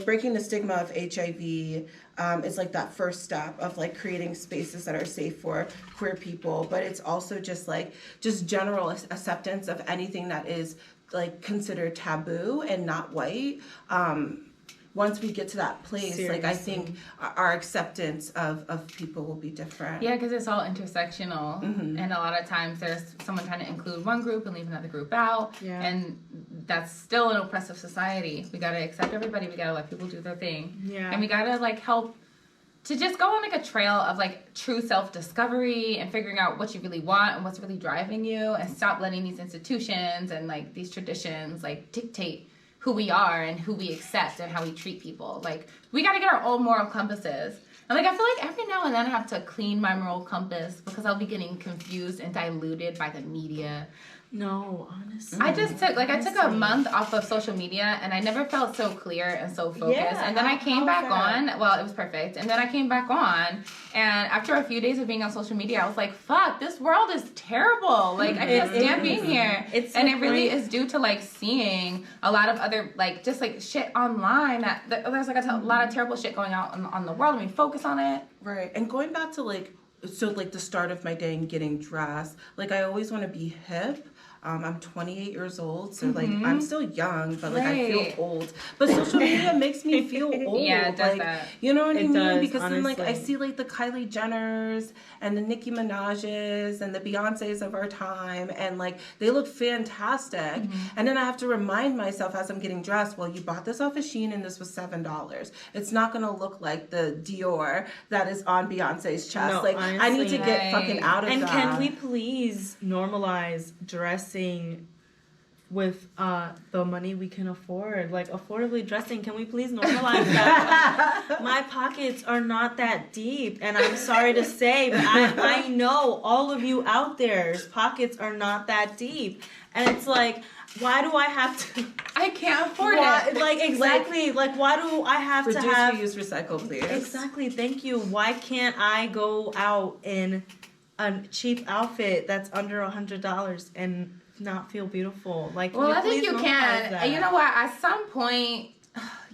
breaking the stigma of HIV is like that first step of like creating spaces that are safe for queer people, but it's also just general acceptance of anything that is like considered taboo and not white. Once we get to that place, Seriously. like I think our acceptance of people will be different. Yeah, because it's all intersectional, and a lot of times there's someone trying to include one group and leave another group out, and that's still an oppressive society. We gotta accept everybody. We gotta let people do their thing, and we gotta like help to just go on like a trail of like true self-discovery and figuring out what you really want and what's really driving you, and stop letting these institutions and like these traditions like dictate who we are and who we accept and how we treat people. Like, we gotta get our own moral compasses. And like, I feel like every now and then I have to clean my moral compass because I'll be getting confused and diluted by the media. No, honestly. I took a month off of social media and I never felt so clear and so focused. Yeah, and then I came back on. Well, it was perfect. And then I came back on, and after a few days of being on social media, I was like, fuck, this world is terrible. Like, I can't stand being here. And it really is due to like seeing a lot of other like just like shit online that there's like a lot of terrible shit going out on the world, and we focus on it. Right. And going back to like the start of my day and getting dressed, like I always want to be hip. I'm 28 years old, so like I'm still young, but like I feel old. But social media makes me feel old. Yeah, it does like, that. You know what I mean? Does, because honestly. then like I see like the Kylie Jenners and the Nicki Minaj's and the Beyoncé's of our time, and like they look fantastic. And then I have to remind myself as I'm getting dressed, well, you bought this off of Shein and this was $7. It's not gonna look like the Dior that is on Beyonce's chest. No, like honestly. I need to get fucking out of that. And can we please normalize dressing with the money we can afford, like affordably dressing? Can we please normalize that? My pockets are not that deep, and I'm sorry to say, but I know all of you out there's pockets are not that deep, and it's like, why do I have to? I can't afford it. Like exactly. Like why do I have to have? Reduce, reuse, recycle, please. Exactly. Thank you. Why can't I go out in a cheap outfit that's under $100 and not feel beautiful? Like, well, I think you can. That? You know what? At some point,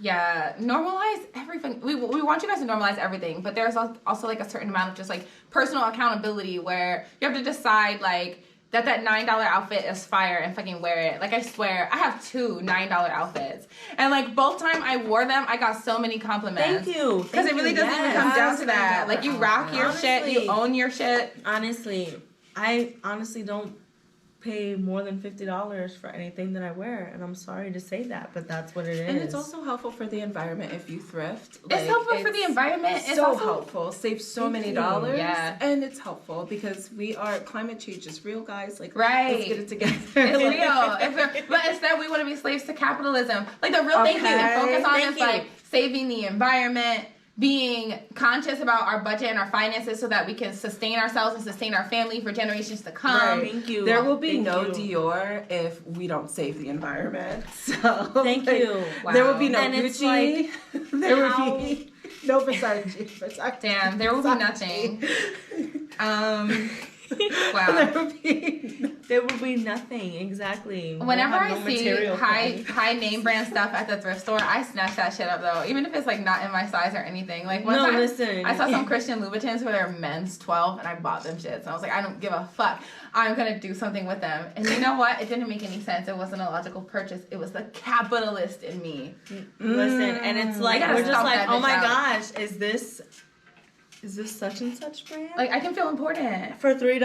normalize everything. We want you guys to normalize everything, but there's also like a certain amount of just like personal accountability where you have to decide like that $9 outfit is fire and fucking wear it. Like, I swear, I have 2 $9 outfits. And, like, both time I wore them, I got so many compliments. Thank you. Because it really doesn't even come down to that. Like, you rock your shit, you own your shit. Honestly, I honestly don't pay more than $50 for anything that I wear, and I'm sorry to say that, but that's what it is. And it's also helpful for the environment if you thrift. It's helpful for the environment. It's so helpful. Saves so many dollars. Yeah. And it's helpful because climate change is real, guys. Like, right. Let's get it together. It's real. But instead, we want to be slaves to capitalism. Like, the real thing we can focus on is like saving the environment, being conscious about our budget and our finances so that we can sustain ourselves and sustain our family for generations to come. Right. Thank you. There will be Dior if we don't save the environment. So thank you. Wow. There will be no and Gucci. There will be no Versace. Damn, there will be nothing. Wow. There will be nothing, exactly. Whenever I see high name brand stuff at the thrift store, I snatch that shit up though, even if it's like not in my size or anything. Like one time, I saw some Christian Louboutins where they're men's 12, and I bought them shit. So I was like, I don't give a fuck. I'm gonna do something with them. And you know what? It didn't make any sense. It wasn't a logical purchase. It was the capitalist in me. Listen, and it's like we're just like, oh my gosh, is this such and such brand? Like, I can feel important. For $3?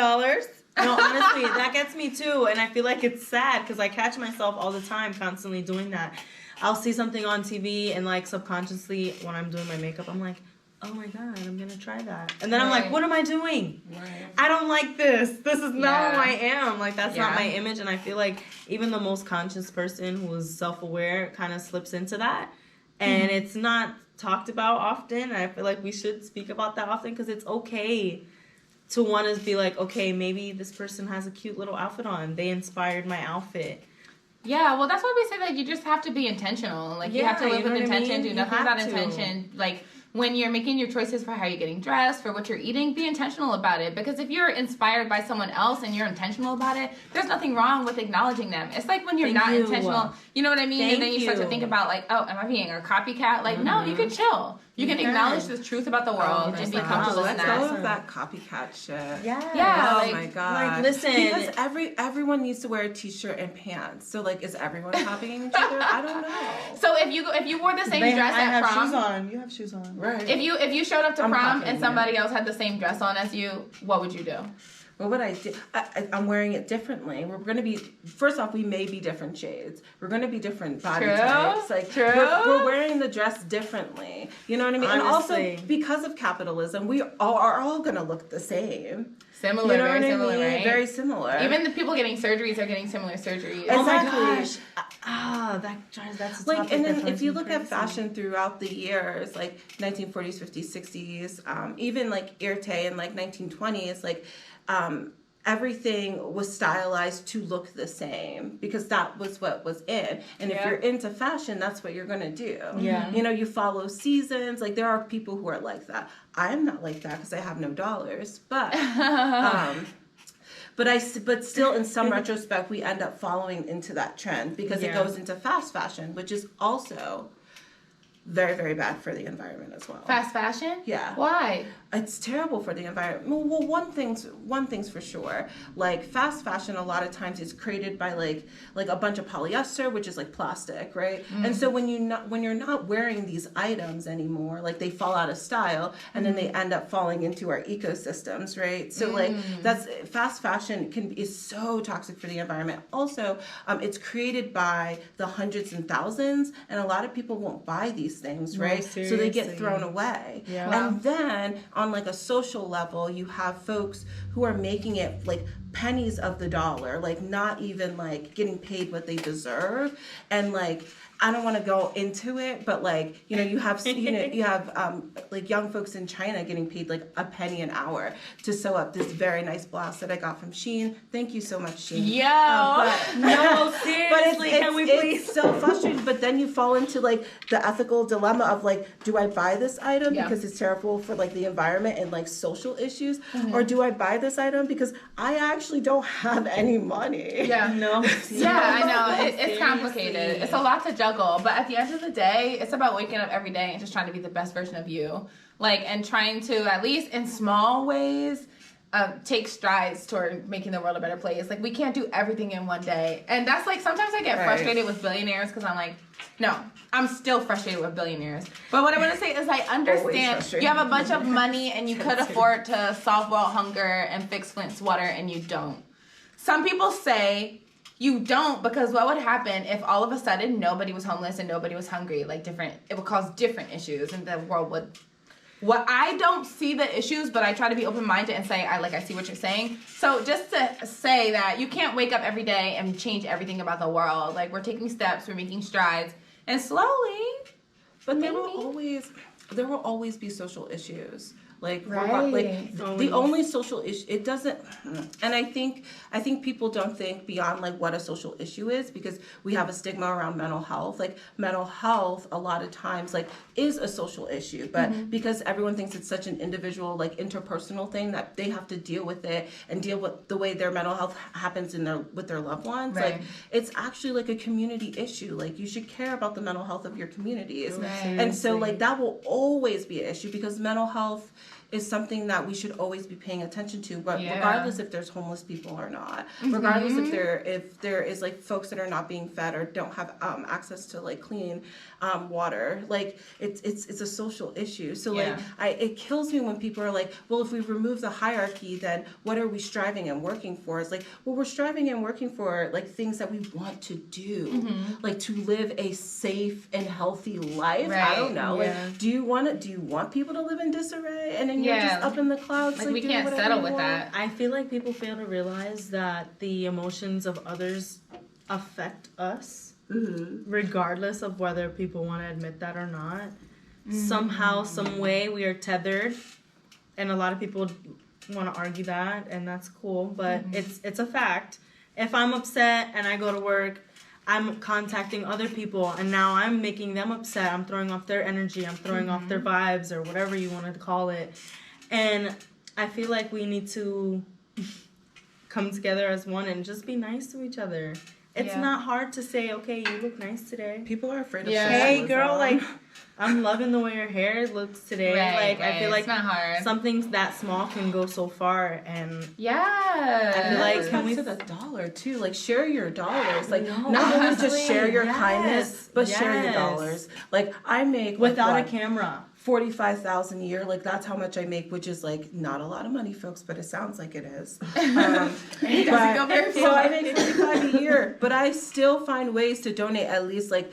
No, honestly, that gets me too. And I feel like it's sad because I catch myself all the time constantly doing that. I'll see something on TV and like subconsciously when I'm doing my makeup, I'm like, oh my God, I'm going to try that. And then I'm like, what am I doing? Right. I don't like this. This is not who I am. Like, that's not my image. And I feel like even the most conscious person who is self-aware kind of slips into that. And it's not talked about often. And I feel like we should speak about that often because it's okay to want to be like, okay, maybe this person has a cute little outfit on. They inspired my outfit. Yeah, well, that's why we say that you just have to be intentional. Like, you have to live with intention, do nothing without intention. Like, when you're making your choices for how you're getting dressed, for what you're eating, be intentional about it. Because if you're inspired by someone else and you're intentional about it, there's nothing wrong with acknowledging them. It's like when you're intentional, you know what I mean? And then you start to think about like, oh, am I being a copycat? Like, no, you can chill. You can acknowledge the truth about the world and be comfortable in that. Let's go with that copycat shit. Yeah. Oh like, my god. Like, listen, because everyone needs to wear a t-shirt and pants. So like, is everyone copying each other? I don't know. So if you wore the same dress at prom, shoes on. You have shoes on. Right. If you showed up to prom and somebody else had the same dress on as you, what would you do? What would I do? I'm wearing it differently. We're going to be, first off, we may be different shades. We're going to be different body types. Like, we're wearing the dress differently. You know what I mean? Honestly. And also, because of capitalism, we are all going to look the same. Similar, you know very similar, I mean? right? Very similar. Even the people getting surgeries are getting similar surgeries. Exactly. Oh my gosh. That's a like, topic and that then if you drives look me at crazy. fashion throughout the years, like 1940s, 50s, 60s, even like Irte in like 1920s, like everything was stylized to look the same because that was what was in. And if you're into fashion, that's what you're gonna do. Yeah. You know, you follow seasons. Like there are people who are like that. I'm not like that because I have no dollars, but. But still, in some retrospect, we end up following into that trend because it goes into fast fashion, which is also very, very bad for the environment as well. Fast fashion? Yeah. Why? It's terrible for the environment. Well, one thing's for sure. Like fast fashion, a lot of times is created by like a bunch of polyester, which is like plastic, right? And so when you're not wearing these items anymore, like they fall out of style, and then they end up falling into our ecosystems, right? So like that's fast fashion is so toxic for the environment. Also, it's created by the hundreds and thousands, and a lot of people won't buy these things, right? So they get thrown away. Yeah. And then on like a social level, you have folks who are making it like pennies of the dollar, like not even like getting paid what they deserve. And like, I don't want to go into it, but like, you know, you have like young folks in China getting paid like a penny an hour to sew up this very nice blouse that I got from Shein. Thank you so much, Shein. No, seriously, can we please? It's so frustrating, but then you fall into like the ethical dilemma of like, do I buy this item because it's terrible for like the environment and like social issues, or do I buy this item because I actually don't have any money? Yeah. No. Yeah, I know. It's complicated. It's a lot to juggle. But at the end of the day, it's about waking up every day and just trying to be the best version of you. Like, and trying to, at least in small ways, take strides toward making the world a better place. Like, we can't do everything in one day. And that's like, sometimes I get frustrated with billionaires because I'm like, no, I'm still frustrated with billionaires. But what I want to say is I understand you have a bunch of money and you could afford to solve world hunger and fix Flint's water and you don't. Some people say you don't because what would happen if all of a sudden nobody was homeless and nobody was hungry? Like it would cause different issues and the world would... What I don't see the issues, but I try to be open-minded and say, I see what you're saying. So just to say that you can't wake up every day and change everything about the world. Like, we're taking steps, we're making strides, and slowly, but there will always be social issues. Like, right. The only social issue, it doesn't, and I think people don't think beyond like what a social issue is because we have a stigma around mental health. Like mental health a lot of times like is a social issue, but because everyone thinks it's such an individual, like interpersonal thing that they have to deal with it and deal with the way their mental health happens with their loved ones. Right. Like it's actually like a community issue. Like you should care about the mental health of your communities. Right. And so like that will always be an issue because mental health is something that we should always be paying attention to, but regardless if there's homeless people or not, regardless if there is like folks that are not being fed or don't have access to like clean water, like it's a social issue. So like it kills me when people are like, well, if we remove the hierarchy, then what are we striving and working for? It's like, well, we're striving and working for like things that we want to do, like to live a safe and healthy life. Right. I don't know. Like, do you want people to live in disarray and then you're just up in the clouds? Like we can't settle with that. I feel like people fail to realize that the emotions of others affect us, regardless of whether people want to admit that or not. Somehow, some way, we are tethered, and a lot of people want to argue that, and that's cool, but it's a fact. If I'm upset and I go to work, I'm contacting other people, and now I'm making them upset. I'm throwing off their energy. I'm throwing off their vibes, or whatever you want to call it. And I feel like we need to come together as one and just be nice to each other. It's not hard to say, okay, you look nice today. People are afraid of Hey, girl, like, I'm loving the way your hair looks today. Right, I feel like it's not hard. something that small can go so far. And I feel like, can we to the dollar too? Like, share your dollars. Like, No, not only just honestly, share your yes, kindness, but share your yes. dollars. Like, I make without a camera. $45,000 a year, like that's how much I make, which is like not a lot of money, folks, but it sounds like it is. It doesn't go very far. So I make $45,000 a year, but I still find ways to donate at least like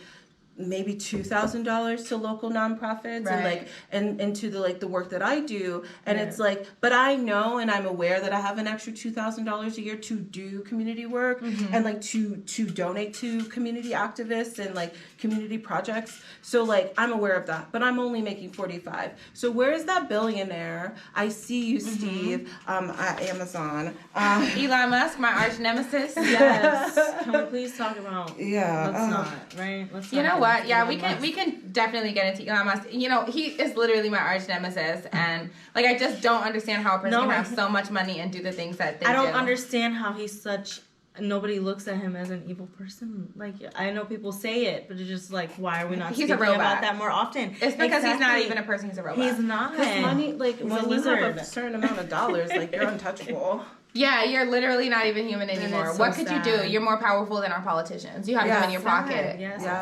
maybe $2,000 to local nonprofits and like and into the like the work that I do, and it's like, but I know and I'm aware that I have an extra $2,000 a year to do community work and like to donate to community activists and like community projects. So like I'm aware of that, but I'm only making 45. So where is that billionaire? I see you, Steve, at Amazon. Elon Musk, my arch nemesis. Yes. Can we please talk about? Yeah. Let's not. Right. Let's. You not know what? Yeah, Elon Musk. we can definitely get into Elon Musk. You know, he is literally my arch nemesis, and like I just don't understand how a person can have so much money and do the things that they do. I don't understand how he's such. Nobody looks at him as an evil person. Like, I know people say it, but it's just like, why are we not speaking about that more often? It's because he's not even a person; he's a robot. He's not. Because money, like He's when a you have lizard. a certain amount of dollars, like you're untouchable. Yeah, you're literally not even human anymore. it's so What could you do? sad. You're more powerful than our politicians. You have them in your pocket. Yes, Yeah.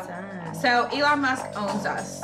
it's sad. So Elon Musk owns us.